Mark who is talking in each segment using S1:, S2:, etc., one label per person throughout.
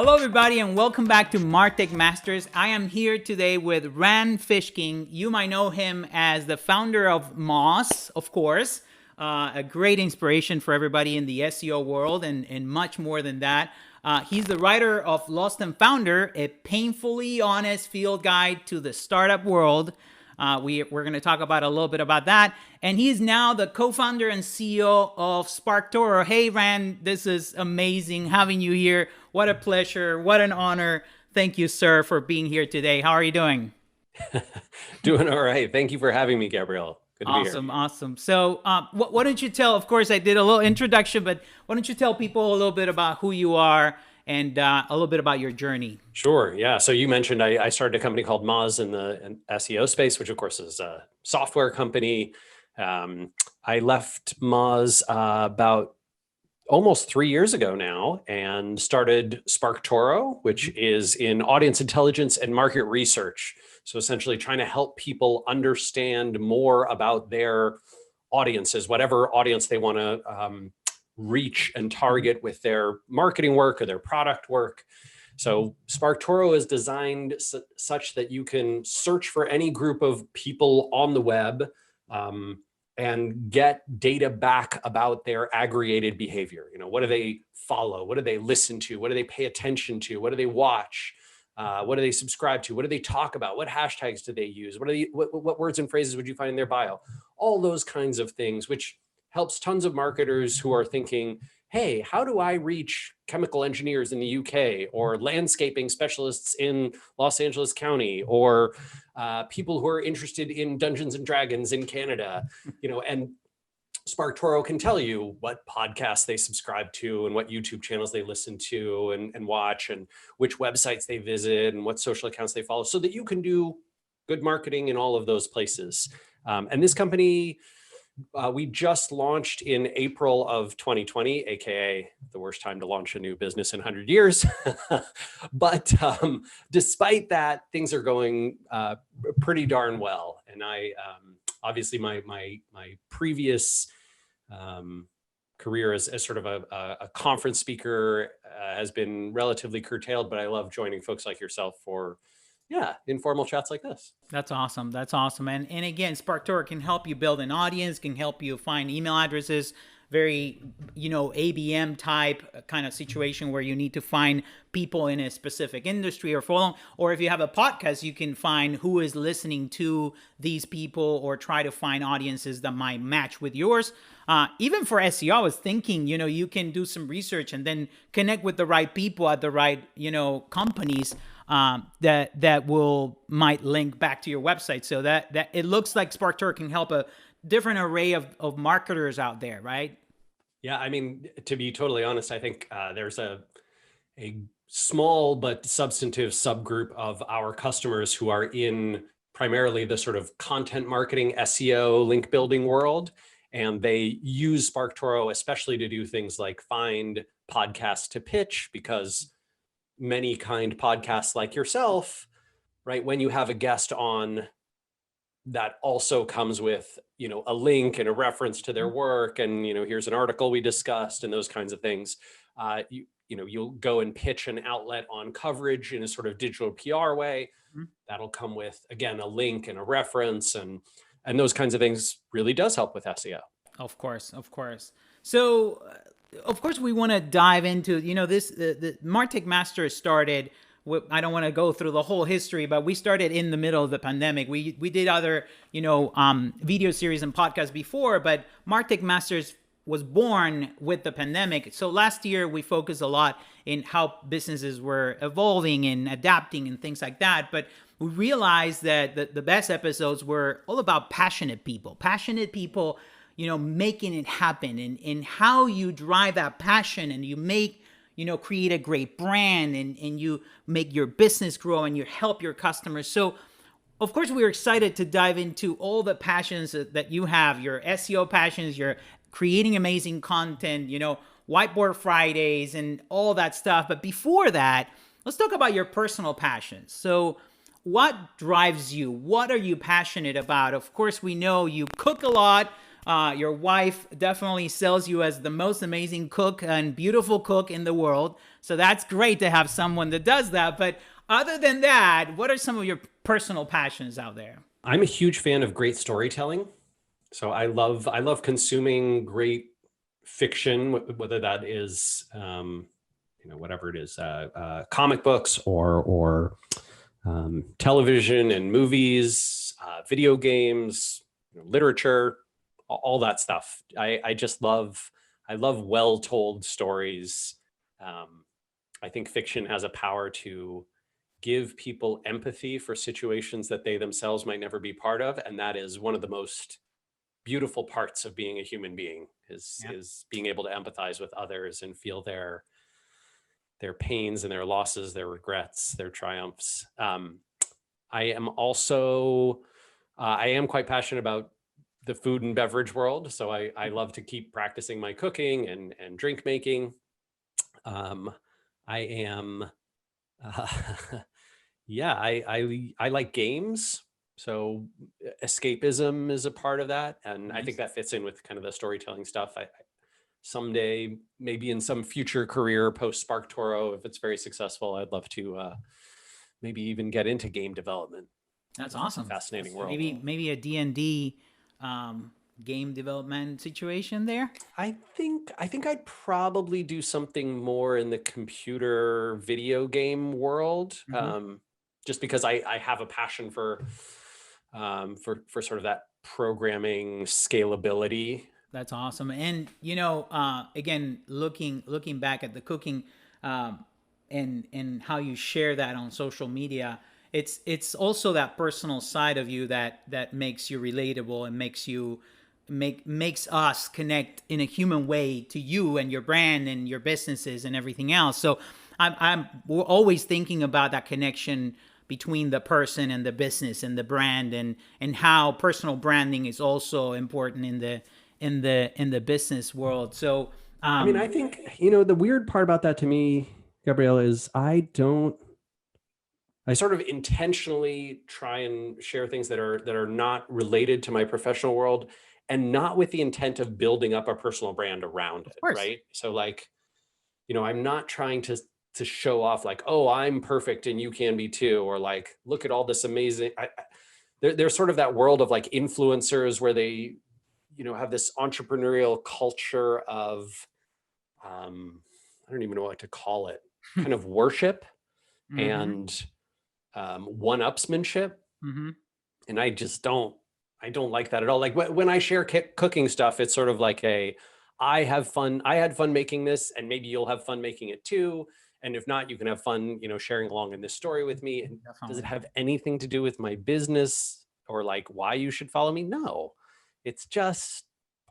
S1: Hello, everybody, and welcome back to Martech Masters. I am here today with Rand Fishking. You might know him as the founder of Moz, of course, a great inspiration for everybody in the SEO world, and much more than that. He's the writer of Lost and Founder, a painfully honest field guide to the startup world. We're going to talk about a little bit about that. And he's now the co-founder and CEO of SparkToro. Hey, Rand, this is amazing having you here. What a pleasure. What an honor. Thank you, sir, for being here today. How are you doing?
S2: Doing all right. Thank you for having me, Gabriel. Good to be here.
S1: Awesome. So why don't you tell, of course, I did a little introduction, but why don't you tell people a little bit about who you are and a little bit about your journey?
S2: Sure. Yeah. So you mentioned I started a company called Moz in the SEO space, which of course is a software company. I left Moz about almost 3 years ago now and started SparkToro, which is in audience intelligence and market research. So essentially trying to help people understand more about their audiences, whatever audience they want to reach and target with their marketing work or their product work. So SparkToro is designed such that you can search for any group of people on the web and get data back about their aggregated behavior. You know, what do they follow? What do they listen to? What do they pay attention to? What do they watch? What do they subscribe to? What do they talk about? What hashtags do they use? What words and phrases would you find in their bio? All those kinds of things, which helps tons of marketers who are thinking, hey, how do I reach chemical engineers in the UK or landscaping specialists in Los Angeles County or people who are interested in Dungeons and Dragons in Canada, and SparkToro can tell you what podcasts they subscribe to and what YouTube channels they listen to and watch and which websites they visit and what social accounts they follow so that you can do good marketing in all of those places. And this company, we just launched in April of 2020, AKA the worst time to launch a new business in 100 years. But despite that, things are going pretty darn well. And I obviously my previous career as sort of a conference speaker has been relatively curtailed, but I love joining folks like yourself for informal chats like this.
S1: That's awesome. And again, SparkToro can help you build an audience, can help you find email addresses, very, ABM type kind of situation where you need to find people in a specific industry or following. Or if you have a podcast, you can find who is listening to these people or try to find audiences that might match with yours. Even for SEO, I was thinking, you can do some research and then connect with the right people at the right, companies that might link back to your website. So that it looks like SparkToro can help a different array of marketers out there, right?
S2: Yeah, I mean, to be totally honest, I think there's a small but substantive subgroup of our customers who are in primarily the sort of content marketing, SEO, link building world. And they use SparkToro especially to do things like find podcasts to pitch, because many kind podcasts like yourself, right, when you have a guest on, that also comes with, a link and a reference to their work. And, here's an article we discussed and those kinds of things. You'll go and pitch an outlet on coverage in a sort of digital PR way. Mm-hmm. That'll come with, again, a link and a reference and those kinds of things really does help with SEO.
S1: Of course. So, of course, we want to dive into, the Martech Masters started. I don't want to go through the whole history, but we started in the middle of the pandemic. We did other, video series and podcasts before, but Martech Masters was born with the pandemic. So last year we focused a lot in how businesses were evolving and adapting and things like that. But we realized that the best episodes were all about passionate people, making it happen and how you drive that passion and you make, create a great brand and you make your business grow and you help your customers. So of course, we're excited to dive into all the passions that you have, your SEO passions, your creating amazing content, Whiteboard Fridays and all that stuff. But before that, let's talk about your personal passions. So what drives you? What are you passionate about? Of course, we know you cook a lot, Your wife definitely sells you as the most amazing cook and beautiful cook in the world. So that's great to have someone that does that. But other than that, what are some of your personal passions out there?
S2: I'm a huge fan of great storytelling. So I love consuming great fiction, whether that is whatever it is, comic books or television and movies, video games, literature, all that stuff. I love well told stories. I think fiction has a power to give people empathy for situations that they themselves might never be part of, and that is one of the most beautiful parts of being a human being is
S1: Yeah.
S2: is being able to empathize with others and feel their pains and their losses, their regrets, their triumphs. I am also I am quite passionate about the food and beverage world, so I love to keep practicing my cooking and drink making. Um, I am uh, yeah, I like games. So escapism is a part of that, and I think
S1: Nice.
S2: that fits in with kind of the storytelling stuff. Someday, maybe in some future career post Spark Toro, if it's very successful, I'd love to maybe even get into game development.
S1: That's
S2: It's a
S1: awesome.
S2: fascinating world.
S1: Maybe a D&D um, game development situation there.
S2: I think I'd probably do something more in the computer video game world,
S1: Mhm.
S2: just because I have a passion for sort of that programming scalability.
S1: That's awesome. And again, looking back at the cooking, um, and how you share that on social media, it's also that personal side of you that makes you relatable and makes us connect in a human way to you and your brand and your businesses and everything else. So we're always thinking about that connection between the person and the business and the brand, and how personal branding is also important in the business world. So
S2: I mean, I think, the weird part about that to me, Gabrielle, is I sort of intentionally try and share things that are not related to my professional world, and not with the intent of building up a personal brand around
S1: of
S2: it,
S1: course.
S2: right? So like, I'm not trying to show off like, oh, I'm perfect and you can be too, or like, look at all this amazing. There's sort of that world of like influencers where they, have this entrepreneurial culture of, I don't even know what to call it, kind of worship
S1: Mm-hmm.
S2: and one-upsmanship.
S1: Mm-hmm.
S2: And I don't like that at all. Like when I share cooking stuff, it's sort of like I had fun making this, and maybe you'll have fun making it too. And if not, you can have fun, sharing along in this story with me. And does it
S1: Definitely.
S2: have anything to do with my business or like why you should follow me? No, it's just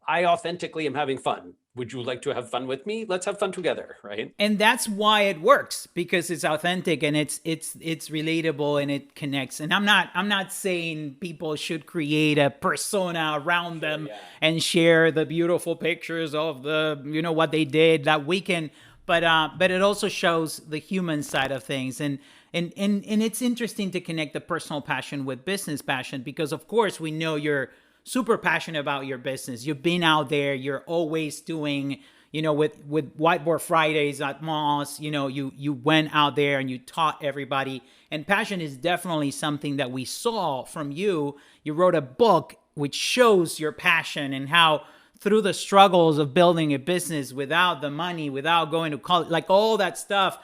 S2: I authentically am having fun. Would you like to have fun with me? Let's have fun together, right?
S1: And that's why it works, because it's authentic and it's relatable and it connects. And I'm not saying people should create a persona around
S2: Sure,
S1: them
S2: yeah.
S1: and share the beautiful pictures of the what they did that weekend, but it also shows the human side of things. And it's interesting to connect the personal passion with business passion, because of course we know you're super passionate about your business. You've been out there. You're always doing, with Whiteboard Fridays at Moss. You went out there and you taught everybody. And passion is definitely something that we saw from you. You wrote a book which shows your passion and how through the struggles of building a business without the money, without going to college, like all that stuff,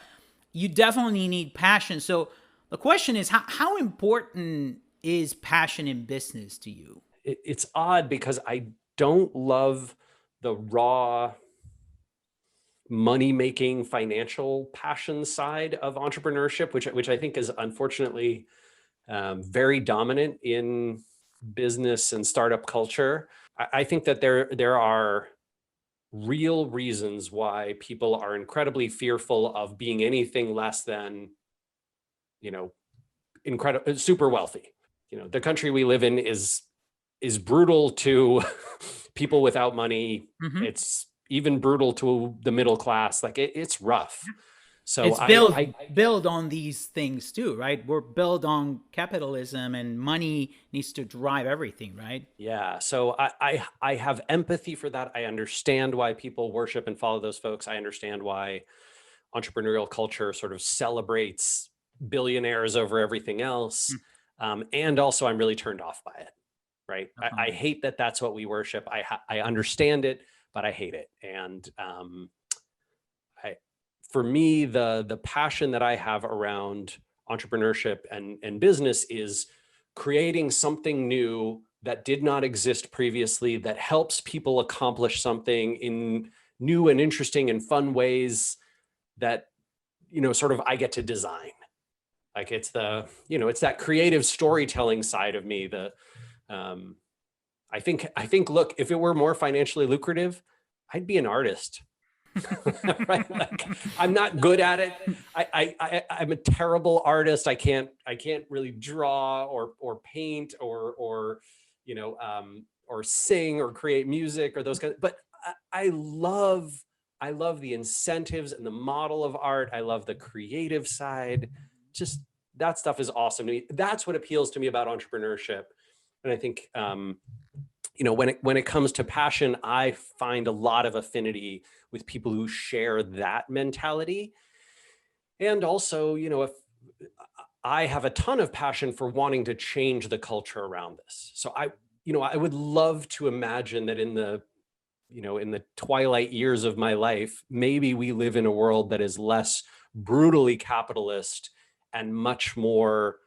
S1: you definitely need passion. So the question is, how important is passion in business to you?
S2: It's odd because I don't love the raw money making financial passion side of entrepreneurship, which I think is unfortunately very dominant in business and startup culture. I think that there are real reasons why people are incredibly fearful of being anything less than, you know, incredible, super wealthy. The country we live in is brutal to people without money.
S1: Mm-hmm.
S2: It's even brutal to the middle class. Like it's rough. So
S1: It's built on these things too, right? We're built on capitalism, and money needs to drive everything, right?
S2: yeah, so I have empathy for that. I understand why people worship and follow those folks. I understand why entrepreneurial culture sort of celebrates billionaires over everything else.
S1: Hmm,
S2: And also, I'm really turned off by it. Right? I
S1: definitely.
S2: hate that that's what we worship. I understand it, but I hate it. And I, for me, the passion that I have around entrepreneurship and business is creating something new that did not exist previously, that helps people accomplish something in new and interesting and fun ways that, sort of I get to design. Like it's that creative storytelling side of me. Um, I think, look, if it were more financially lucrative, I'd be an artist. Right? Like, I'm not good at it. I'm a terrible artist. I can't really draw or paint or sing or create music or those kinds. But I love the incentives and the model of art. I love the creative side. Just that stuff is awesome to me. That's what appeals to me about entrepreneurship. And I think when it comes to passion, I find a lot of affinity with people who share that mentality. And also, if I have a ton of passion for wanting to change the culture around this. So I would love to imagine that in the twilight years of my life, maybe we live in a world that is less brutally capitalist and much more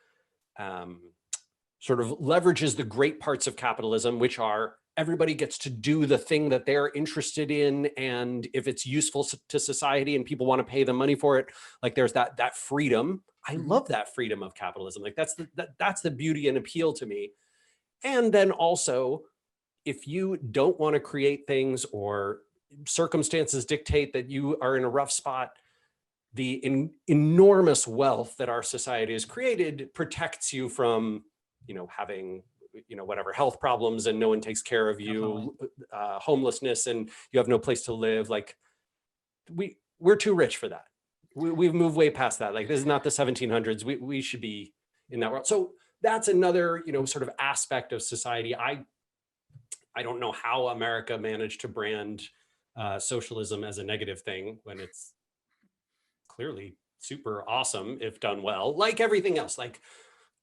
S2: um, sort of leverages the great parts of capitalism, which are everybody gets to do the thing that they're interested in. And if it's useful to society and people want to pay the money for it, like there's that freedom. I
S1: Mhm.
S2: love that freedom of capitalism. Like that's the beauty and appeal to me. And then also, if you don't want to create things or circumstances dictate that you are in a rough spot, the enormous wealth that our society has created protects you from having whatever health problems, and no one takes care of
S1: Definitely.
S2: you, homelessness, and you have no place to live. Like we're too rich for that. We've moved way past that. Like this is not the 1700s. We should be in that world. So that's another sort of aspect of society. I don't know how America managed to brand socialism as a negative thing when it's clearly super awesome if done well. Like everything else, like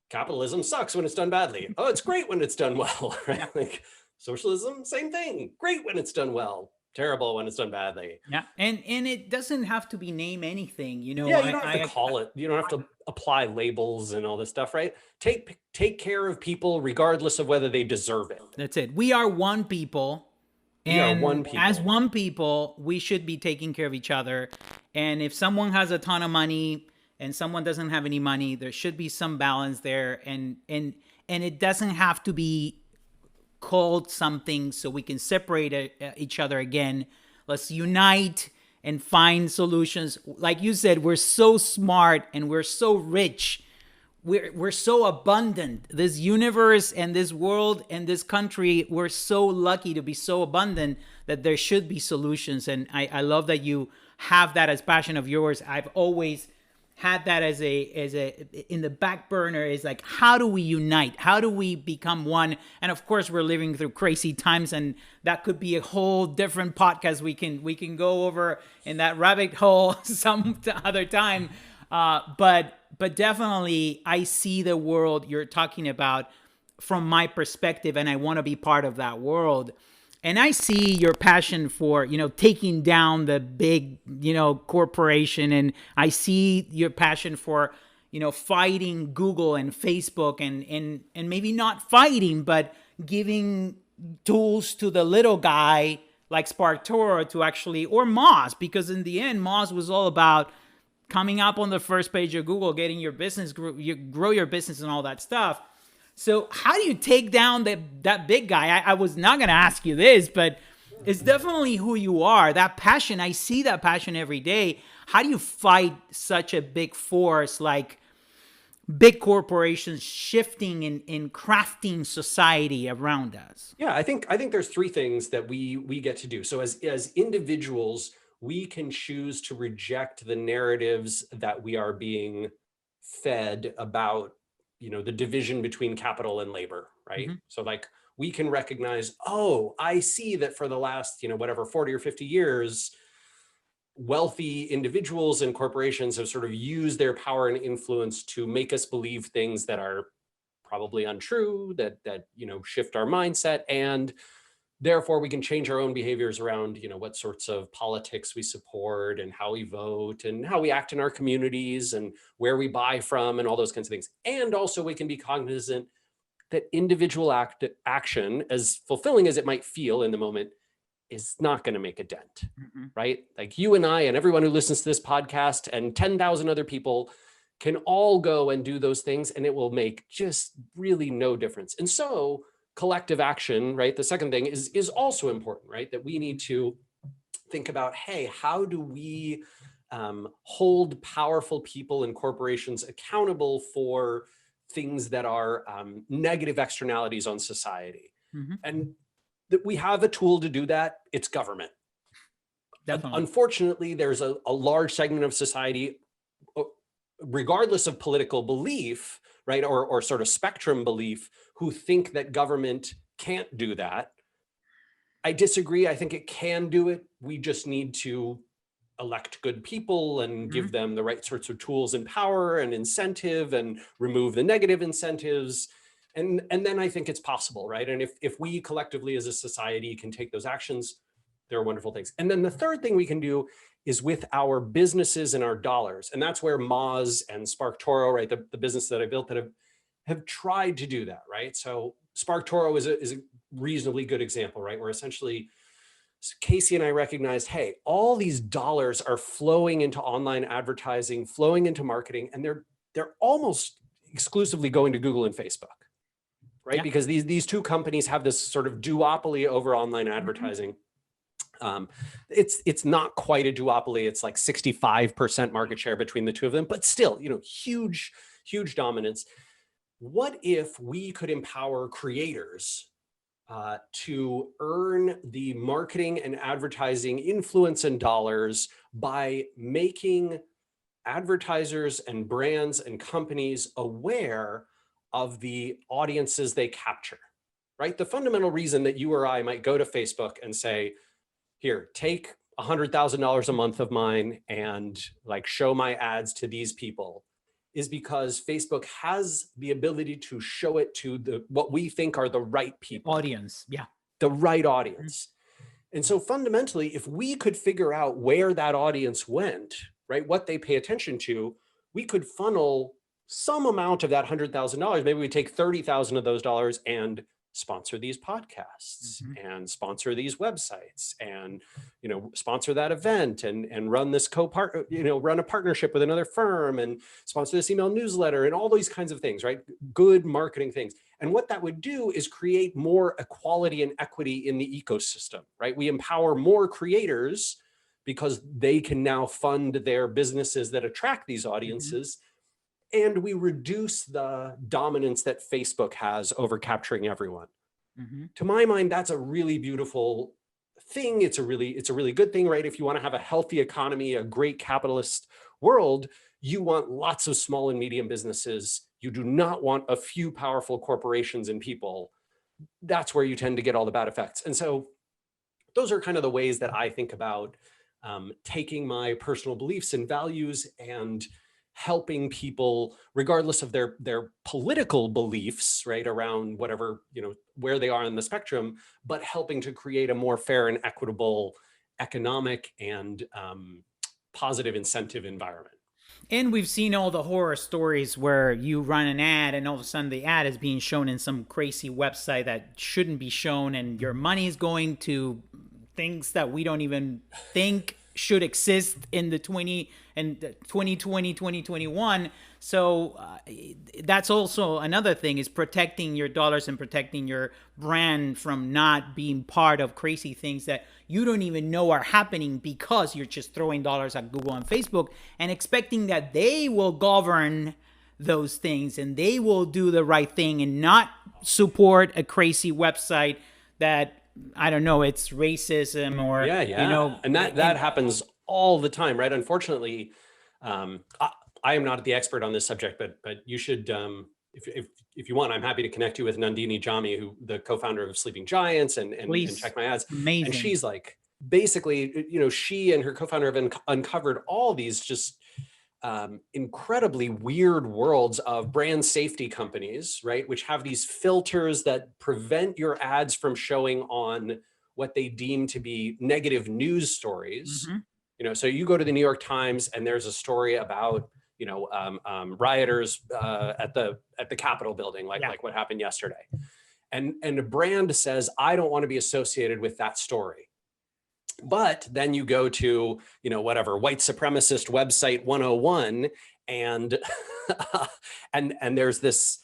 S2: capitalism sucks when it's done badly. Oh, it's great when it's done well,
S1: Yeah.
S2: right? Like socialism, same thing. Great when it's done well, terrible when it's done badly.
S1: Yeah. And it doesn't have to be name anything.
S2: Yeah, you don't have to call it. You don't have to apply labels and all this stuff, right? Take care of people regardless of whether they deserve it.
S1: That's it. We are one people.
S2: We are
S1: And
S2: one
S1: as
S2: people.
S1: one people, we should be taking care of each other. And if someone has a ton of money and someone doesn't have any money, there should be some balance there. And it doesn't have to be called something so we can separate each other again. Let's unite and find solutions. Like you said, we're so smart and we're so rich. We're so abundant. This universe and this world and this country, we're so lucky to be so abundant that there should be solutions. And I love that you have that as passion of yours. I've always had that as a in the back burner, is like, how do we unite, how do we become one? And of course we're living through crazy times, and that could be a whole different podcast we can go over in that rabbit hole some other time. But definitely I see the world you're talking about from my perspective, and I want to be part of that world. And I see your passion for, taking down the big, corporation. And I see your passion for, fighting Google and Facebook, and maybe not fighting, but giving tools to the little guy like SparkToro to actually, or Moz, because in the end, Moz was all about coming up on the first page of Google, getting your business, grow your business and all that stuff. So how do you take down that big guy? I was not going to ask you this, but it's definitely who you are. That passion, I see that passion every day. How do you fight such a big force like big corporations shifting and crafting society around us?
S2: Yeah, I think there's three things that we get to do. So as individuals, we can choose to reject the narratives that we are being fed about, the division between capital and labor, right?
S1: Mm-hmm.
S2: So like we can recognize, oh, I see that for the last, whatever, 40 or 50 years, wealthy individuals and corporations have sort of used their power and influence to make us believe things that are probably untrue, that shift our mindset, and therefore we can change our own behaviors around what sorts of politics we support and how we vote and how we act in our communities and where we buy from and all those kinds of things. And also we can be cognizant that individual action, as fulfilling as it might feel in the moment, is not going to make a dent.
S1: Mm-hmm.
S2: Right? Like you and I and everyone who listens to this podcast and 10,000 other people can all go and do those things, and it will make just really no difference. And so collective action, right? The second thing is also important, right? That we need to think about, hey, how do we hold powerful people and corporations accountable for things that are negative externalities on society?
S1: Mm-hmm.
S2: And that we have a tool to do that. It's government.
S1: Definitely.
S2: Unfortunately, there's a large segment of society, regardless of political belief, right, or sort of spectrum belief, who think that government can't do that. I disagree. I think it can do it. We just need to elect good people and give them the right sorts of tools and power and incentive and remove the negative incentives. And then I think it's possible, right? And if we collectively as a society can take those actions, there are wonderful things. And then the third thing we can do is with our businesses and our dollars. And that's where Moz and SparkToro, right, the business that I built that have tried to do that, right? So SparkToro is a reasonably good example, right? Where essentially Casey and I recognized, hey, all these dollars are flowing into online advertising, flowing into marketing, and they're almost exclusively going to Google and Facebook, right? Yeah. Because these two companies have this sort of duopoly over online advertising. It's not quite a duopoly. It's like 65% market share between the two of them, but still, huge dominance. What if we could empower creators to earn the marketing and advertising influence and dollars by making advertisers and brands and companies aware of the audiences they capture, right? The fundamental reason that you or I might go to Facebook and say, here, take $100,000 a month of mine and like show my ads to these people, is because Facebook has the ability to show it to what we think are the right people.
S1: Audience, yeah.
S2: The right audience. And so fundamentally, if we could figure out where that audience went, right, what they pay attention to, we could funnel some amount of that $100,000. Maybe we take 30,000 of those dollars and sponsor these podcasts and sponsor these websites and, sponsor that event and run this run a partnership with another firm and sponsor this email newsletter and all these kinds of things, right? Good marketing things. And what that would do is create more equality and equity in the ecosystem, right? We empower more creators because they can now fund their businesses that attract these audiences. And we reduce the dominance that Facebook has over capturing everyone. To my mind, that's a really beautiful thing. It's a really good thing, right? If you want to have a healthy economy, a great capitalist world, you want lots of small and medium businesses. You do not want a few powerful corporations and people. That's where you tend to get all the bad effects. And so those are kind of the ways that I think about taking my personal beliefs and values and helping people, regardless of their political beliefs, right, around whatever, where they are in the spectrum, but helping to create a more fair and equitable economic and positive incentive environment.
S1: And we've seen all the horror stories where you run an ad and all of a sudden the ad is being shown in some crazy website that shouldn't be shown, and your money is going to things that we don't even think should exist in the 2020, 2021. So that's also another thing, is protecting your dollars and protecting your brand from not being part of crazy things that you don't even know are happening because you're just throwing dollars at Google and Facebook and expecting that they will govern those things and they will do the right thing and not support a crazy website that, I don't know, it's racism or,
S2: and that happens all the time, right? Unfortunately, I am not the expert on this subject, but you should, if you want, I'm happy to connect you with Nandini Jami, who the co-founder of Sleeping Giants, and
S1: Please.
S2: check my ads. And
S1: Amazing.
S2: she's like, basically, she and her co-founder have uncovered all these just incredibly weird worlds of brand safety companies, right? Which have these filters that prevent your ads from showing on what they deem to be negative news stories. So you go to the New York Times and there's a story about, rioters at the Capitol building, like what happened yesterday. And a brand says, I don't want to be associated with that story. But then you go to, whatever, white supremacist website 101, and and there's this,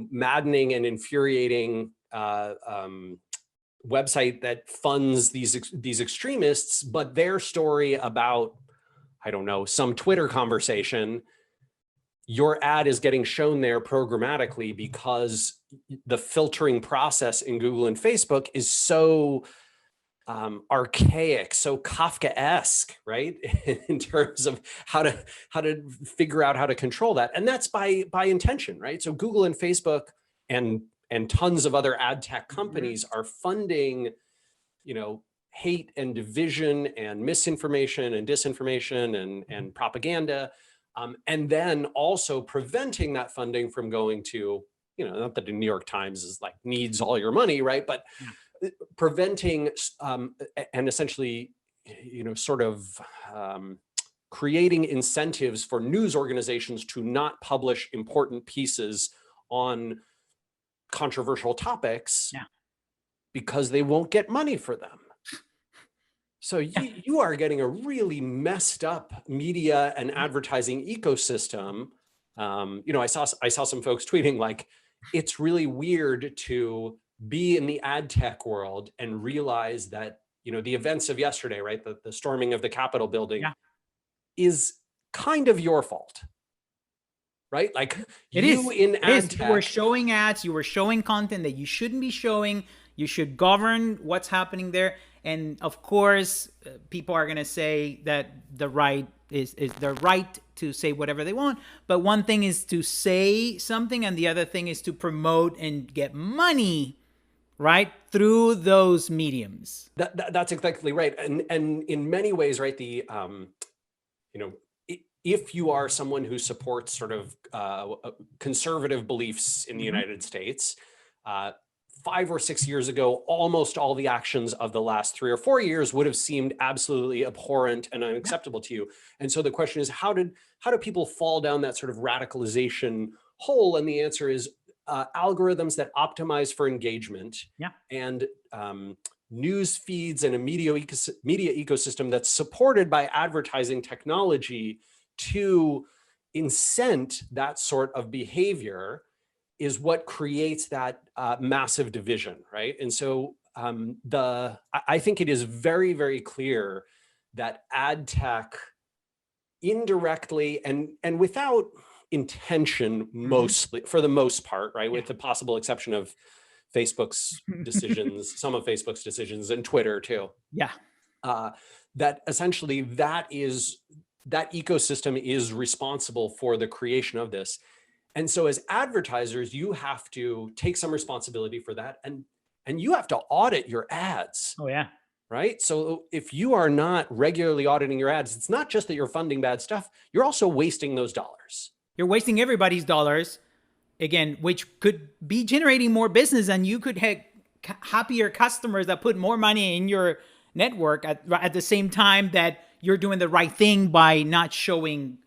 S2: maddening and infuriating website that funds these extremists, but their story about, I don't know, some Twitter conversation, your ad is getting shown there programmatically because the filtering process in Google and Facebook is so archaic, so Kafkaesque, right? In terms of how to figure out how to control that. And that's by intention, right? So Google and Facebook and tons of other ad tech companies are funding, hate and division and misinformation and disinformation and propaganda. And then also preventing that funding from going to, not that the New York Times is like needs all your money, right? But preventing and essentially, creating incentives for news organizations to not publish important pieces on controversial topics because they won't get money for them. So you are getting a really messed up media and advertising ecosystem. I saw some folks tweeting like, it's really weird to be in the ad tech world and realize that, the events of yesterday, right? The storming of the Capitol building is kind of your fault, right? Like
S1: in ad tech, you were showing ads, you were showing content that you shouldn't be showing. You should govern what's happening there. And of course, people are going to say that the right is their right to say whatever they want. But one thing is to say something, and the other thing is to promote and get money, right, through those mediums.
S2: That's exactly right. And in many ways, right, the if you are someone who supports sort of conservative beliefs in the United States, 5 or 6 years ago, almost all the actions of the last 3 or 4 years would have seemed absolutely abhorrent and unacceptable to you. And so the question is, how do people fall down that sort of radicalization hole? And the answer is algorithms that optimize for engagement and news feeds and a media ecosystem that's supported by advertising technology to incent that sort of behavior is what creates that massive division, right? And so I think it is very, very clear that ad tech indirectly and without intention, mostly, for the most part, right? With the possible exception of Facebook's decisions, some of Facebook's decisions, and Twitter too. That essentially that ecosystem is responsible for the creation of this. And so as advertisers, you have to take some responsibility for that, and you have to audit your ads. Right? So if you are not regularly auditing your ads, it's not just that you're funding bad stuff, you're also wasting those dollars.
S1: You're wasting everybody's dollars, again, which could be generating more business, and you could have happier customers that put more money in your network at the same time that you're doing the right thing by not showing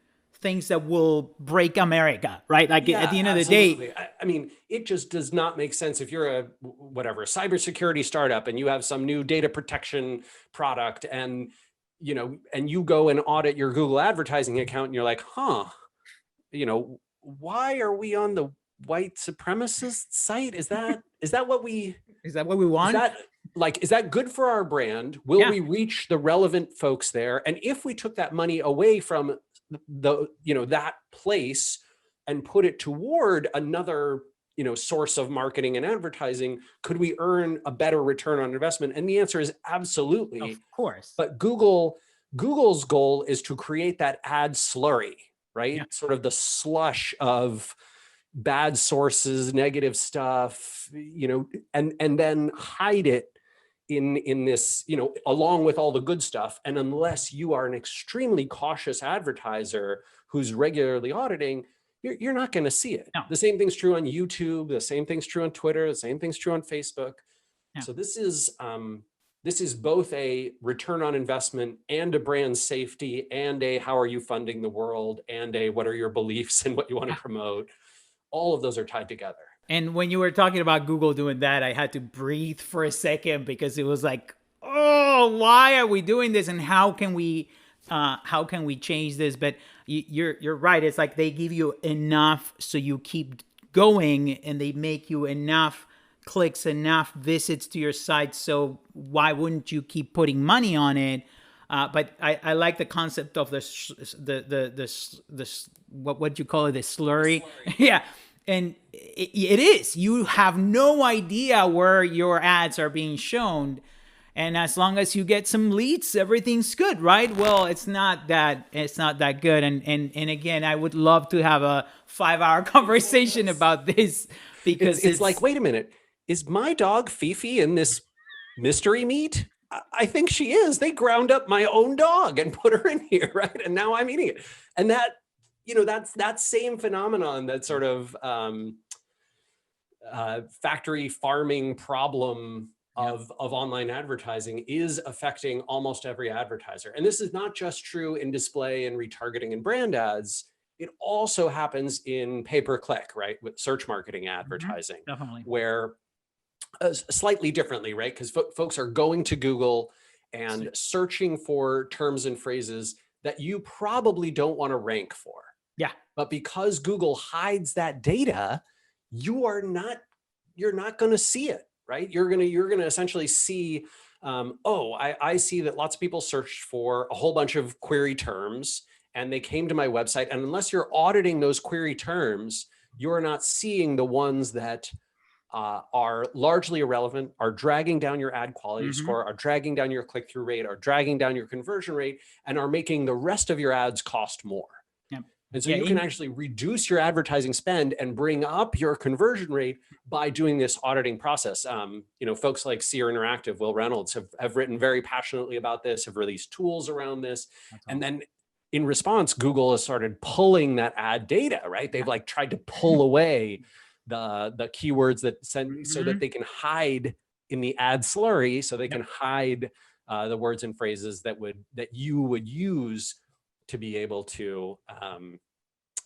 S1: things that will break America, right? Like at the end of the day.
S2: I mean, it just does not make sense if you're a cybersecurity startup and you have some new data protection product and you go and audit your Google advertising account and you're like, why are we on the white supremacist site? Is that what we want? Is that good for our brand? Will we reach the relevant folks there? And if we took that money away from that place and put it toward another source of marketing and advertising, could we earn a better return on investment? And the answer is absolutely.
S1: Of course.
S2: But Google Google's goal is to create that ad slurry, right?
S1: Yeah.
S2: Sort of the slush of bad sources, negative stuff, and then hide it in this, along with all the good stuff. And unless you are an extremely cautious advertiser who's regularly auditing, you're not going to see it.
S1: No.
S2: The same thing's true on YouTube. The same thing's true on Twitter. The same thing's true on Facebook.
S1: Yeah.
S2: So this is both a return on investment and a brand safety and a how are you funding the world and a what are your beliefs and what you want to promote. All of those are tied together.
S1: And when you were talking about Google doing that, I had to breathe for a second because it was like, oh, why are we doing this, and how can we change this? But you're right. It's like they give you enough so you keep going, and they make you enough clicks, enough visits to your site. So why wouldn't you keep putting money on it? But I like the concept of the what you call it, the slurry. Yeah. And it is. You have no idea where your ads are being shown. And as long as you get some leads, everything's good, right? Well, it's not that good. And again, I would love to have a 5-hour conversation about this, because
S2: it's like, wait a minute, is my dog Fifi in this mystery meat? I think she is. They ground up my own dog and put her in here, right? And now I'm eating it. And that's that same phenomenon, that sort of factory farming problem of online advertising is affecting almost every advertiser. And this is not just true in display and retargeting and brand ads. It also happens in pay-per-click, right? With search marketing advertising,
S1: definitely.
S2: where slightly differently, right? Because folks are going to Google and searching for terms and phrases that you probably don't want to rank for.
S1: Yeah.
S2: But because Google hides that data, you're not going to see it, right? You're going to essentially see, I see that lots of people searched for a whole bunch of query terms and they came to my website. And unless you're auditing those query terms, you're not seeing the ones that are largely irrelevant, are dragging down your ad quality score, are dragging down your click-through rate, are dragging down your conversion rate, and are making the rest of your ads cost more.
S1: Yeah.
S2: And so you can actually reduce your advertising spend and bring up your conversion rate by doing this auditing process. Folks like Seer Interactive, Will Reynolds, have written very passionately about this, have released tools around this. And then in response, Google has started pulling that ad data, right? They've like tried to pull away the keywords that send, so that they can hide in the ad slurry, so they can hide the words and phrases that you would use to be able to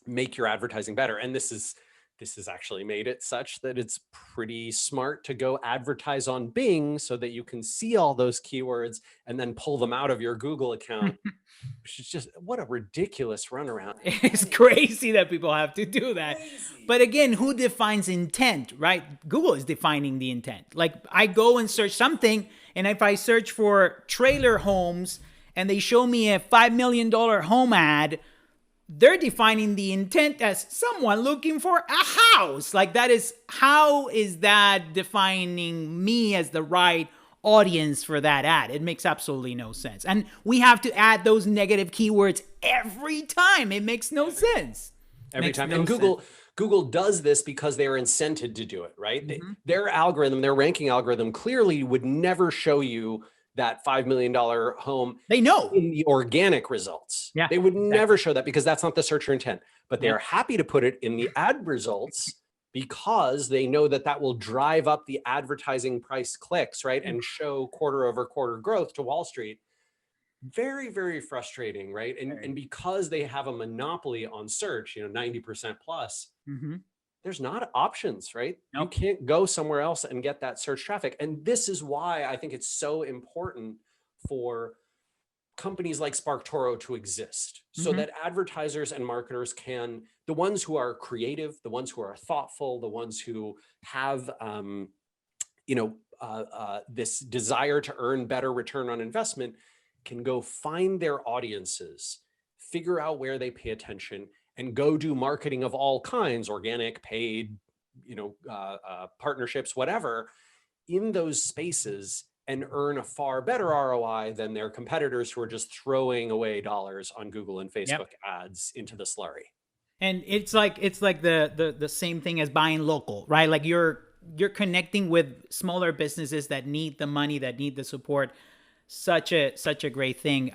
S2: make your advertising better. And this has actually made it such that it's pretty smart to go advertise on Bing so that you can see all those keywords and then pull them out of your Google account, which is just, what a ridiculous runaround.
S1: It's crazy that people have to do that. But again, who defines intent, right? Google is defining the intent. Like, I go and search something, and if I search for trailer homes and they show me a $5 million home ad, they're defining the intent as someone looking for a house. Like, how is that defining me as the right audience for that ad? It makes absolutely no sense. And we have to add those negative keywords every time. It makes no sense.
S2: Every time. And Google does this because they are incented to do it, right? Their algorithm, their ranking algorithm, clearly would never show you that $5 million home.
S1: They know
S2: in the organic results.
S1: Yeah,
S2: they would never show that because that's not the searcher intent. But they are happy to put it in the ad results because they know that will drive up the advertising price clicks, right? And show quarter over quarter growth to Wall Street. Very, very frustrating, right? And because they have a monopoly on search, 90% plus, there's not options, right? Nope. You can't go somewhere else and get that search traffic. And this is why I think it's so important for companies like SparkToro to exist, so that advertisers and marketers can, the ones who are creative, the ones who are thoughtful, the ones who have, this desire to earn better return on investment, can go find their audiences, figure out where they pay attention, and go do marketing of all kinds, organic, paid, partnerships, whatever, in those spaces, and earn a far better ROI than their competitors who are just throwing away dollars on Google and
S1: Yep.
S2: Facebook ads into the slurry.
S1: And it's like the same thing as buying local, right? Like you're connecting with smaller businesses that need the money, that need the support. Such a great thing.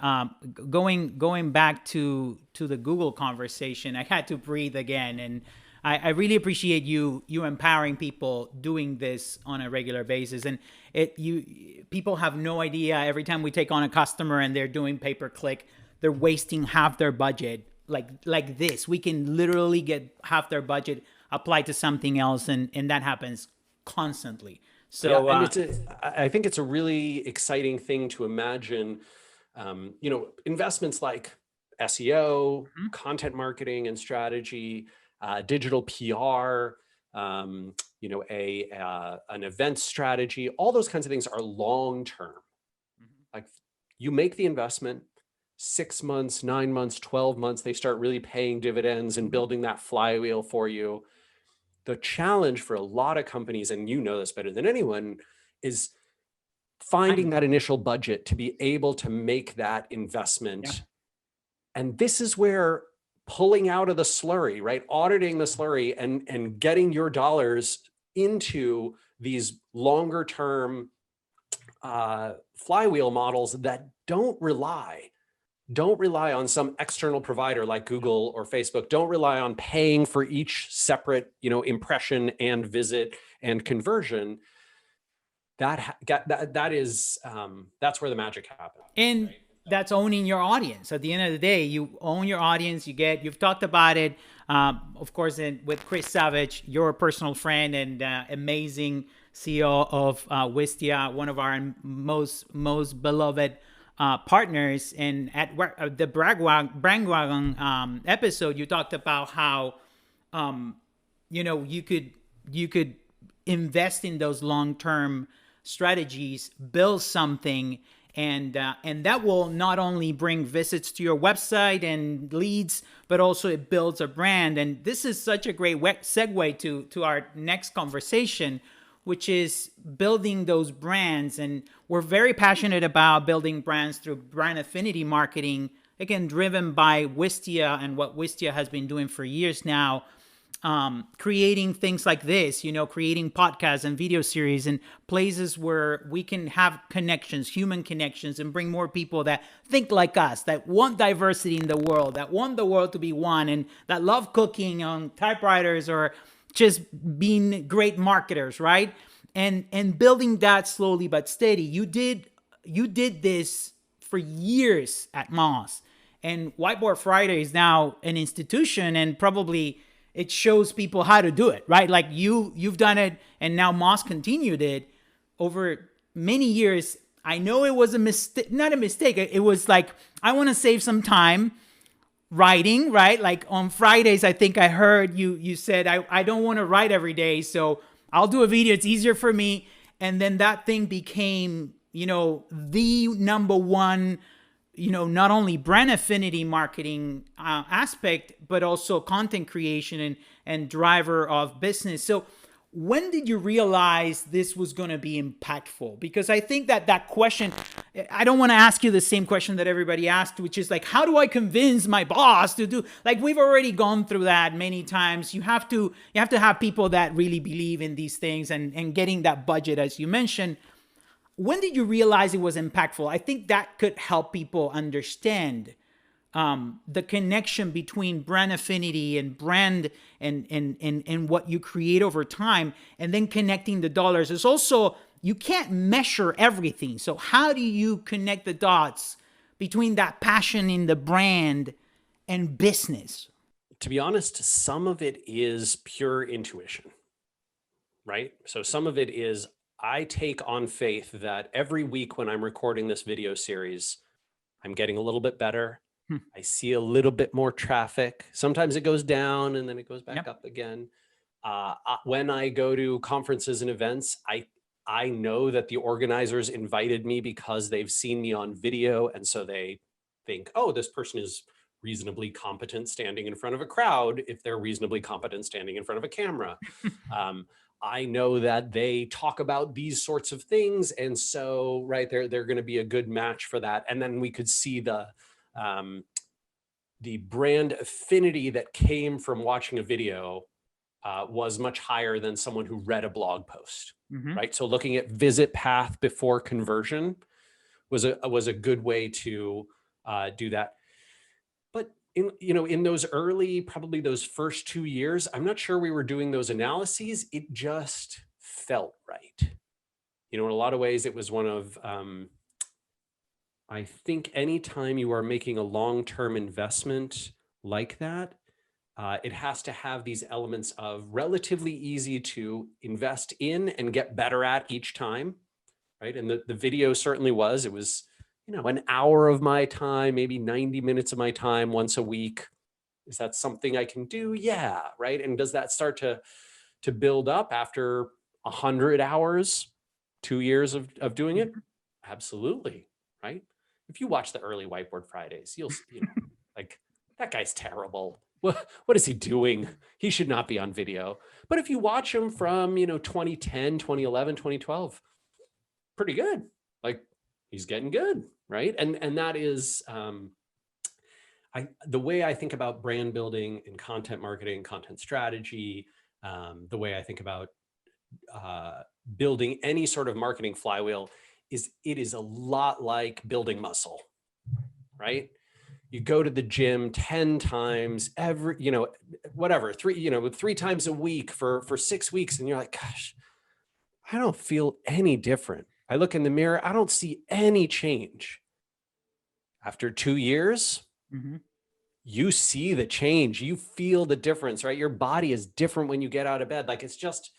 S1: Going back to the Google conversation, I had to breathe again, and I really appreciate you empowering people doing this on a regular basis. And people have no idea, every time we take on a customer and they're doing pay-per-click, they're wasting half their budget. Like this, we can literally get half their budget applied to something else, and that happens constantly. So
S2: yeah, and I think it's a really exciting thing to imagine, investments like SEO, content marketing and strategy, digital PR, an event strategy, all those kinds of things are long-term. Like you make the investment, 6 months, 9 months, 12 months, they start really paying dividends and building that flywheel for you. The challenge for a lot of companies, and you know this better than anyone, is finding that initial budget to be able to make that investment. Yeah. And this is where pulling out of the slurry, right? Auditing the slurry and getting your dollars into these longer term flywheel models that don't rely on some external provider like Google or Facebook, don't rely on paying for each separate, impression and visit and conversion. That's where the magic happens.
S1: And right? That's owning your audience. At the end of the day, you own your audience. You've talked about it, of course, with Chris Savage, your personal friend and amazing CEO of Wistia, one of our most beloved partners. And at the Brandwagon episode, you talked about how you could invest in those long-term strategies, build something, and that will not only bring visits to your website and leads, but also it builds a brand. And this is such a great segue to our next conversation, which is building those brands. And we're very passionate about building brands through brand affinity marketing, again, driven by Wistia and what Wistia has been doing for years now, creating things like this, creating podcasts and video series and places where we can have connections, human connections, and bring more people that think like us, that want diversity in the world, that want the world to be one, and that love cooking on typewriters or just being great marketers, right? And building that slowly but steady. You did this for years at Moz, and Whiteboard Friday is now an institution, and probably it shows people how to do it, right? Like you've done it, and now Moz continued it over many years. I know it was a mistake, not a mistake. It was like, I want to save some time writing, right? Like on Fridays, I think I heard you said, I don't want to write every day, so I'll do a video. It's easier for me. And then that thing became, the number one, not only brand affinity marketing aspect, but also content creation and driver of business. So when did you realize this was going to be impactful? Because I think that question, I don't want to ask you the same question that everybody asked, which is like, how do I convince my boss to do, like, we've already gone through that many times. You have to have people that really believe in these things and getting that budget, as you mentioned. When did you realize it was impactful? I think that could help people understand the connection between brand affinity and brand and what you create over time, and then connecting the dollars. It's also, you can't measure everything. So how do you connect the dots between that passion in the brand and business?
S2: To be honest, some of it is pure intuition, right? So some of it is, I take on faith that every week when I'm recording this video series, I'm getting a little bit better. I see a little bit more traffic. Sometimes it goes down and then it goes back up again. When I go to conferences and events, I know that the organizers invited me because they've seen me on video. And so they think, oh, this person is reasonably competent standing in front of a crowd if they're reasonably competent standing in front of a camera. I know that they talk about these sorts of things, and so right, they're going to be a good match for that. And then we could see the brand affinity that came from watching a video was much higher than someone who read a blog post, right? So looking at visit path before conversion was a good way to do that. But in those early, probably those first 2 years, I'm not sure we were doing those analyses. It just felt right. In a lot of ways, it was one of, I think anytime you are making a long-term investment like that, it has to have these elements of relatively easy to invest in and get better at each time, right? And the video certainly was. It was, an hour of my time, maybe 90 minutes of my time once a week. Is that something I can do? Yeah, right. And does that start to build up after 100 hours, 2 years of doing it? Absolutely, right? If you watch the early Whiteboard Fridays, you'll like, that guy's terrible. What is he doing? He should not be on video. But if you watch him from 2010, 2011, 2012, pretty good. Like, he's getting good, right? And that is the way I think about brand building and content marketing, content strategy, the way I think about building any sort of marketing flywheel is it is a lot like building muscle, right? You go to the gym 10 times every, three times a week for 6 weeks. And you're like, gosh, I don't feel any different. I look in the mirror, I don't see any change. After 2 years, you see the change, you feel the difference, right? Your body is different when you get out of bed. Like it's just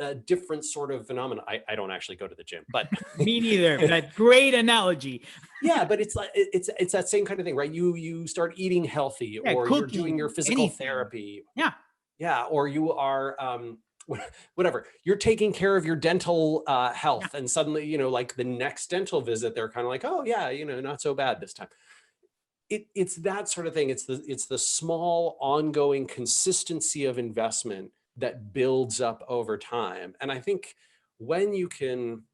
S2: a different sort of phenomenon. I don't actually go to the gym, but
S1: me neither. But great analogy.
S2: Yeah, but it's like it's that same kind of thing, right? You start eating healthy, or you're doing your physical therapy. Yeah, or you are whatever. You're taking care of your dental health, and suddenly, like the next dental visit, they're kind of like, oh yeah, not so bad this time. It's that sort of thing. It's the small, ongoing consistency of investment that builds up over time. And I think when you can,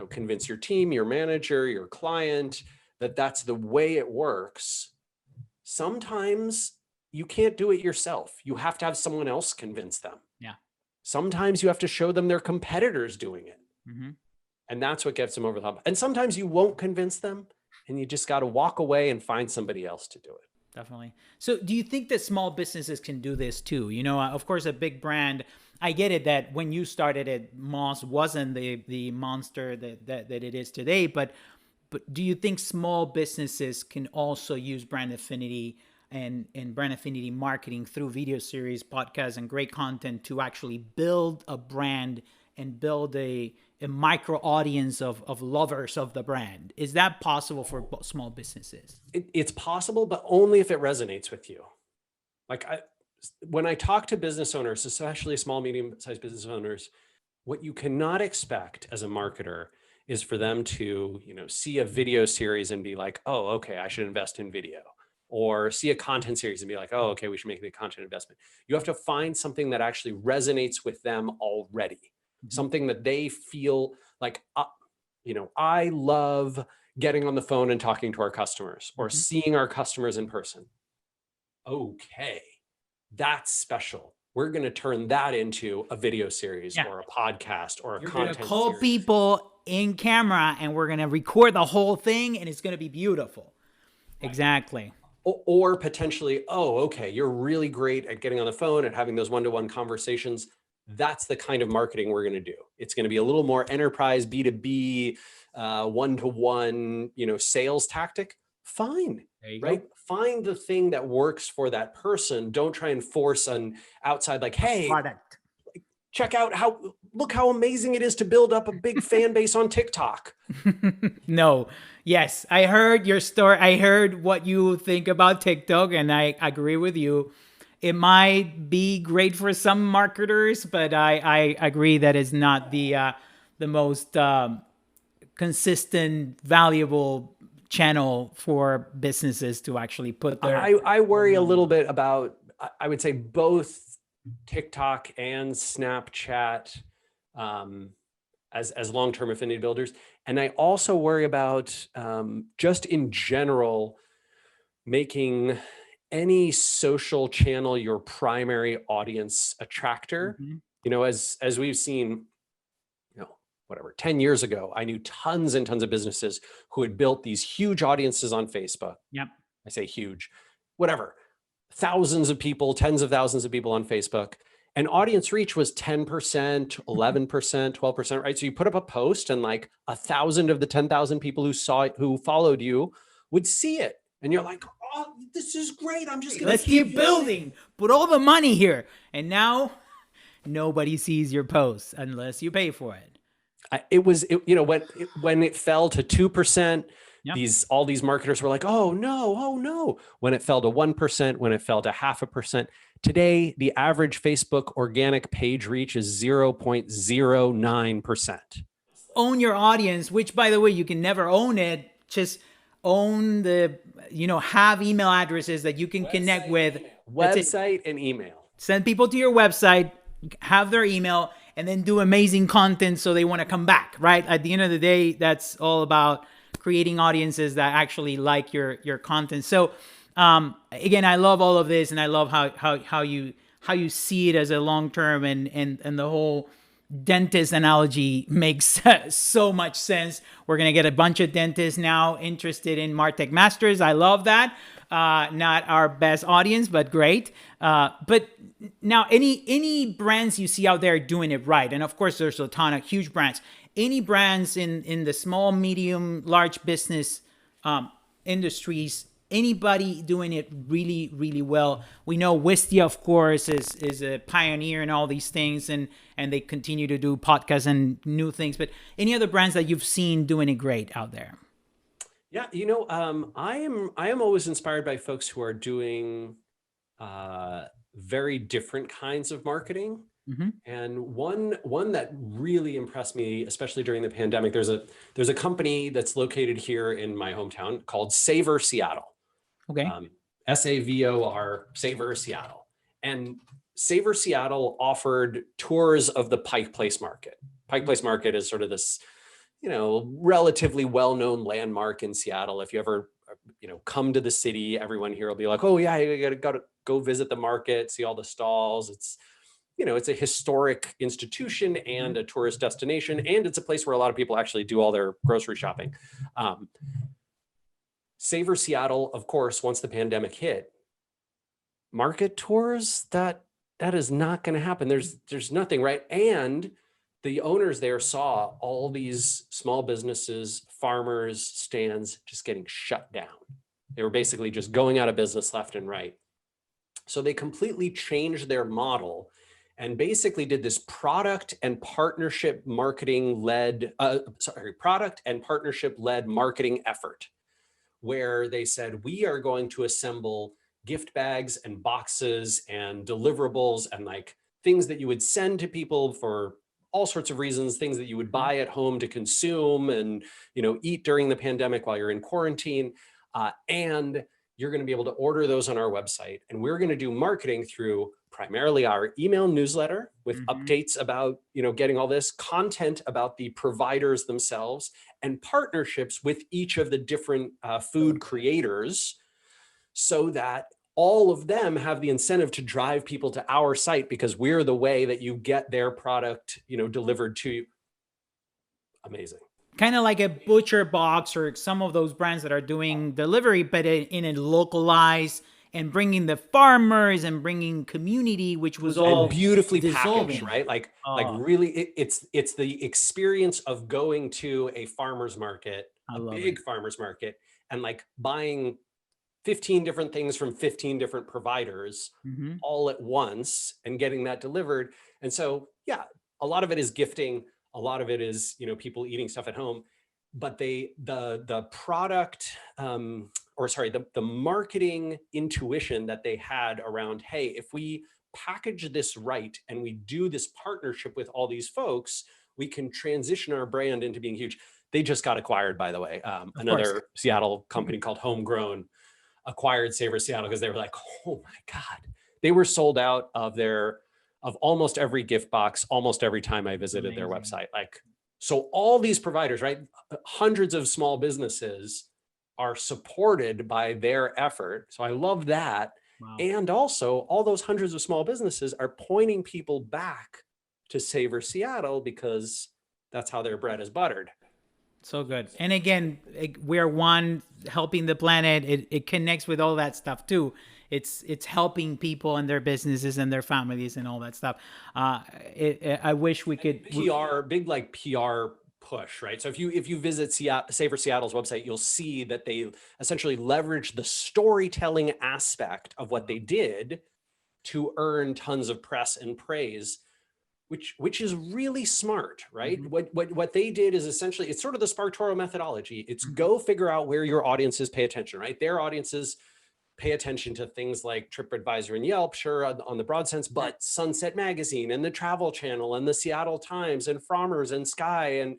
S2: convince your team, your manager, your client that that's the way it works, sometimes you can't do it yourself. You have to have someone else convince them.
S1: Yeah.
S2: Sometimes you have to show them their competitors doing it. And that's what gets them over the hump. And sometimes you won't convince them, and you just got to walk away and find somebody else to do it.
S1: Definitely. So do you think that small businesses can do this too? Of course, a big brand, I get it that when you started it, Moz wasn't the monster that it is today, but do you think small businesses can also use brand affinity and brand affinity marketing through video series, podcasts, and great content to actually build a brand and build a micro audience of lovers of the brand? Is that possible for small businesses?
S2: It's possible, but only if it resonates with you. Like when I talk to business owners, especially small, medium-sized business owners, what you cannot expect as a marketer is for them to, see a video series and be like, oh, okay, I should invest in video. Or see a content series and be like, oh, okay, we should make a content investment. You have to find something that actually resonates with them already. Something that they feel like, I love getting on the phone and talking to our customers or seeing our customers in person. Okay, that's special. We're going to turn that into a video series or a podcast or a content series.
S1: Call people in camera and we're going to record the whole thing and it's going to be beautiful. Right. Exactly.
S2: Or potentially, oh, okay, you're really great at getting on the phone and having those one-to-one conversations. That's the kind of marketing we're going to do. It's going to be a little more enterprise, B2B, one-to-one, sales tactic. Fine, right? Go. Find the thing that works for that person. Don't try and force an outside, like, hey,
S1: product.
S2: Check out look how amazing it is to build up a big fan base on TikTok.
S1: No. Yes, I heard your story. I heard what you think about TikTok, and I agree with you. It might be great for some marketers, but I agree that it's not the most consistent, valuable channel for businesses to actually put their.
S2: I worry a little bit about, I would say both TikTok and Snapchat as long-term affinity builders. And I also worry about just in general, making any social channel your primary audience attractor.
S1: Mhm.
S2: You know, as we've seen, you know, whatever, 10 years ago, I knew tons and tons of businesses who had built these huge audiences on Facebook.
S1: Yep.
S2: I say huge, whatever, thousands of people, tens of thousands of people on Facebook. And audience reach was 10%, 11%, 12%, right? So you put up a post and like 1,000 of the 10,000 people who saw it, who followed you, would see it. And you're like, oh, this is great. I'm just going to
S1: Let's keep building. Put all the money here. And now nobody sees your posts unless you pay for it.
S2: You know, when it fell to 2%,
S1: Yep.
S2: all these marketers were like, oh no. When it fell to 1%, when it fell to 0.5%, today the average Facebook organic page reach is 0.09%.
S1: Own your audience, which by the way, you can never own it. Just own the, have email addresses that you can connect with.
S2: Website and email.
S1: Send people to your website, have their email, and then do amazing content so they want to come back, right? At the end of the day, that's all about creating audiences that actually like your content. So again, I love all of this, and I love how you see it as a long term, and the whole dentist analogy makes so much sense. We're gonna get a bunch of dentists now interested in Martech Masters. I love that. Not our best audience, but great. But now, any brands you see out there doing it right, and of course, there's a ton of huge brands. Any brands in the small, medium, large business industries, anybody doing it really, really well. We know Wistia, of course, is a pioneer in all these things, and they continue to do podcasts and new things. But any other brands that you've seen doing it great out there?
S2: Yeah, I am always inspired by folks who are doing very different kinds of marketing.
S1: Mm-hmm.
S2: And one that really impressed me, especially during the pandemic, there's a company that's located here in my hometown called Savor Seattle.
S1: Okay.
S2: SAVOR, Savor Seattle. And Savor Seattle offered tours of the Pike Place Market. Pike Place Market is sort of this, relatively well-known landmark in Seattle. If you ever, come to the city, everyone here will be like, oh yeah, you gotta go visit the market, see all the stalls. It's a historic institution and a tourist destination, and it's a place where a lot of people actually do all their grocery shopping. Savor Seattle, of course, once the pandemic hit, market tours, that is not going to happen. There's nothing, right? And the owners there saw all these small businesses, farmers, stands just getting shut down. They were basically just going out of business left and right. So they completely changed their model and basically did this product and partnership led marketing effort, where they said, we are going to assemble gift bags and boxes and deliverables and like things that you would send to people for all sorts of reasons, things that you would buy at home to consume and eat during the pandemic while you're in quarantine. And you're going to be able to order those on our website. And we're going to do marketing through primarily our email newsletter with updates about, getting all this content about the providers themselves and partnerships with each of the different food creators, so that all of them have the incentive to drive people to our site because we're the way that you get their product, delivered to you. Amazing.
S1: Kind of like a Butcher Box or some of those brands that are doing delivery, but in a localized and bringing the farmers and bringing community, which was all
S2: and beautifully
S1: dissolving.
S2: packaged, right? Like really, it's the experience of going to a farmer's market, a big farmer's market, and like buying 15 different things from 15 different providers all at once and getting that delivered. And so, yeah, a lot of it is gifting. A lot of it is, people eating stuff at home, but the product, the marketing intuition that they had around, hey, if we package this right and we do this partnership with all these folks, we can transition our brand into being huge. They just got acquired, by the way.
S1: Of course.
S2: Another Seattle company called Homegrown acquired Savor Seattle because they were like, oh my God, they were sold out of almost every gift box, almost every time I visited their
S1: Amazing.
S2: website. Like, so all these providers, right? Hundreds of small businesses are supported by their effort. So I love that.
S1: Wow.
S2: And also all those hundreds of small businesses are pointing people back to Savor Seattle because that's how their bread is buttered.
S1: So good. And again, we're one helping the planet. It connects with all that stuff too. It's helping people and their businesses and their families and all that stuff. I wish we could
S2: Big like PR push, right? So if you visit Savor Seattle's website, you'll see that they essentially leverage the storytelling aspect of what they did to earn tons of press and praise, which is really smart, right? What they did is essentially, it's sort of the Sparktoro methodology. It's go figure out where your audiences pay attention, right? Their audiences pay attention to things like TripAdvisor and Yelp, sure, on the broad sense, but Sunset Magazine and the Travel Channel and the Seattle Times and Frommer's and Sky and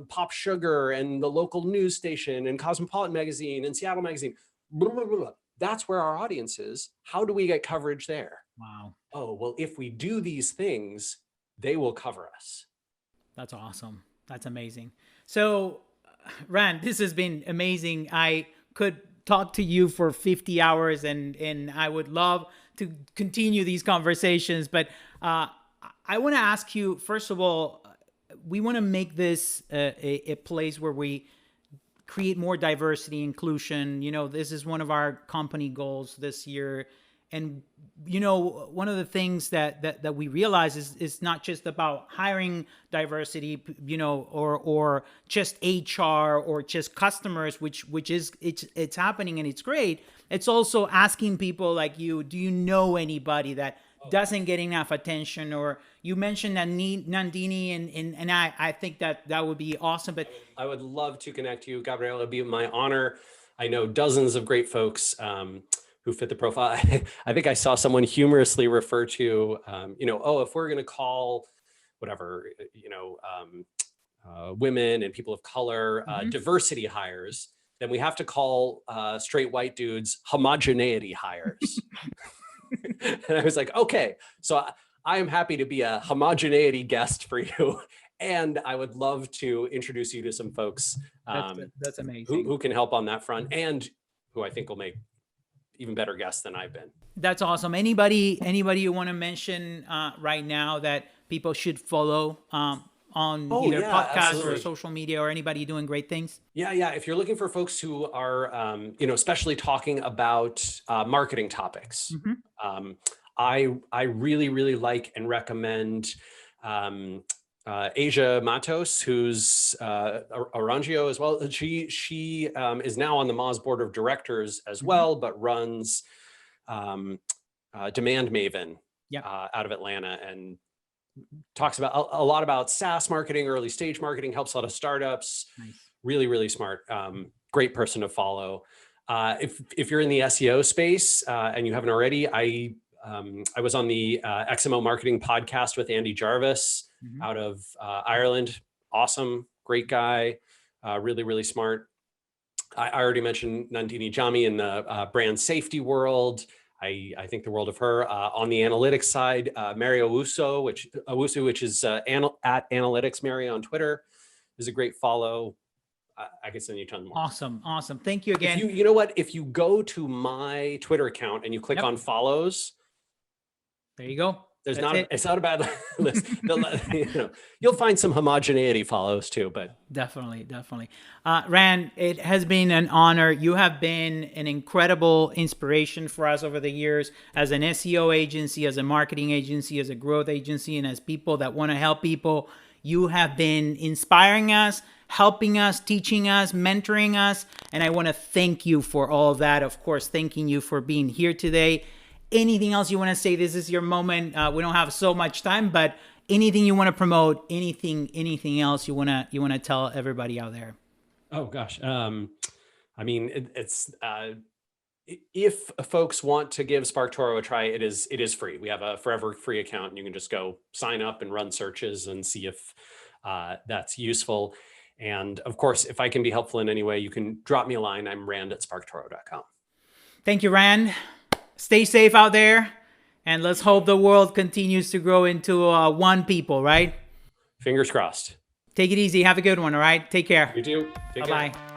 S2: Pop Sugar and the local news station and Cosmopolitan Magazine and Seattle Magazine. Blah, blah, blah, blah. That's where our audience is. How do we get coverage there?
S1: Wow.
S2: Oh, well, if we do these things, they will cover us.
S1: That's awesome. That's amazing. So, Rand, this has been amazing. I could talk to you for 50 hours and I would love to continue these conversations. But I want to ask you, first of all, we want to make this a place where we create more diversity, inclusion. This is one of our company goals this year. And, one of the things that we realize is not just about hiring diversity, or just HR or just customers, which is, it's happening and it's great. It's also asking people like you, do you know anybody that doesn't get enough attention? Or you mentioned that Nandini and I think that would be awesome. But
S2: I would love to connect you, Gabriel. It'd be my honor. I know dozens of great folks, who fit the profile. I think I saw someone humorously refer to, if we're going to call whatever, women and people of color diversity hires, then we have to call straight white dudes homogeneity hires. And I was like, okay, so I am happy to be a homogeneity guest for you. And I would love to introduce you to some folks
S1: that's amazing.
S2: who can help on that front and who I think will make even better guests than I've been.
S1: That's awesome. Anybody you want to mention right now that people should follow on either podcast
S2: absolutely.
S1: or social media, or anybody doing great things?
S2: Yeah. If you're looking for folks who are, especially talking about marketing topics, I really, really like and recommend Asia Matos, who's Arangio as well. She is now on the Moz board of directors as well, but runs Demand Maven out of Atlanta, and talks about a lot about SaaS marketing, early stage marketing, helps a lot of startups.
S1: Nice.
S2: Really, really smart. Great person to follow. If you're in the SEO space and you haven't already, I was on the XMO Marketing podcast with Andy Jarvis out of Ireland. Awesome, great guy, really, really smart. I already mentioned Nandini Jami in the brand safety world. I think the world of her. On the analytics side, Mary Owusu, which is at Analytics Mary on Twitter, is a great follow. I can send you tons more.
S1: Awesome. Thank you again.
S2: You know what? If you go to my Twitter account and you click on follows,
S1: there you go.
S2: It's not a bad list. You'll find some homogeneity follows too, but
S1: definitely. Rand, it has been an honor. You have been an incredible inspiration for us over the years as an SEO agency, as a marketing agency, as a growth agency, and as people that want to help people. You have been inspiring us, helping us, teaching us, mentoring us, and I want to thank you for all of that. Of course, thanking you for being here today. Anything else you want to say? This is your moment. We don't have so much time, but anything you want to promote, anything else you want to tell everybody out there?
S2: Oh gosh. If folks want to give Sparktoro a try, it is free. We have a forever free account and you can just go sign up and run searches and see if that's useful. And of course, if I can be helpful in any way, you can drop me a line. I'm rand@sparktoro.com.
S1: Thank you, Rand. Stay safe out there. And let's hope the world continues to grow into one people, right?
S2: Fingers crossed.
S1: Take it easy. Have a good one, all right? Take care.
S2: You too. Take care.
S1: Bye-bye.